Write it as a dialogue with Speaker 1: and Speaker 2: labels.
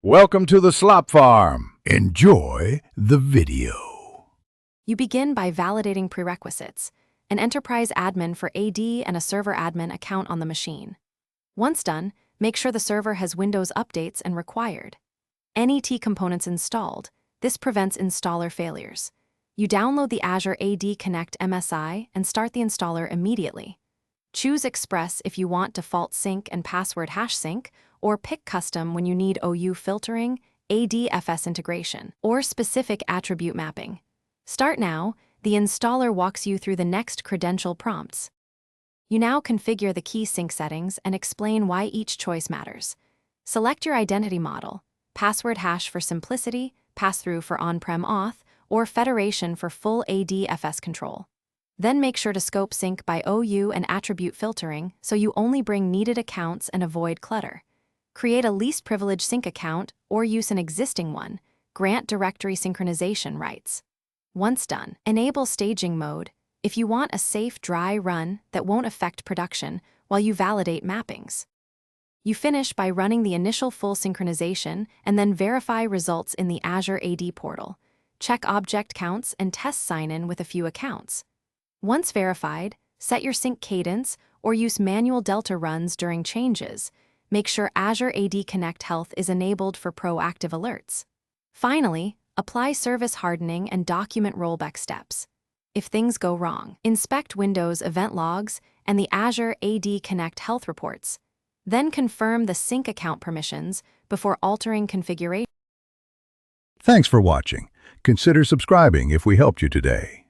Speaker 1: Welcome to the Slop Farm. Enjoy the video.
Speaker 2: You begin by validating prerequisites, an enterprise admin for AD and a server admin account on the machine. Once done, make sure the server has Windows updates and required NET components installed. This prevents installer failures. You download the Azure AD Connect MSI and start the installer immediately. Choose Express if you want default sync and password hash sync, or pick custom when you need OU filtering, ADFS integration, or specific attribute mapping. Start now. The installer walks you through the next credential prompts. You now configure the key sync settings and explain why each choice matters. Select your identity model, password hash for simplicity, pass-through for on-prem auth, or federation for full ADFS control. Then make sure to scope sync by OU and attribute filtering so you only bring needed accounts and avoid clutter. Create a least privilege sync account or use an existing one. Grant directory synchronization rights. Once done, enable staging mode if you want a safe, dry run that won't affect production while you validate mappings. You finish by running the initial full synchronization and then verify results in the Azure AD portal. Check object counts and test sign-in with a few accounts. Once verified, set your sync cadence or use manual delta runs during changes. Make sure Azure AD Connect Health is enabled for proactive alerts. Finally, apply service hardening and document rollback steps. If things go wrong, inspect Windows event logs and the Azure AD Connect Health reports. Then confirm the sync account permissions before altering configuration.
Speaker 1: Thanks for watching. Consider subscribing if we helped you today.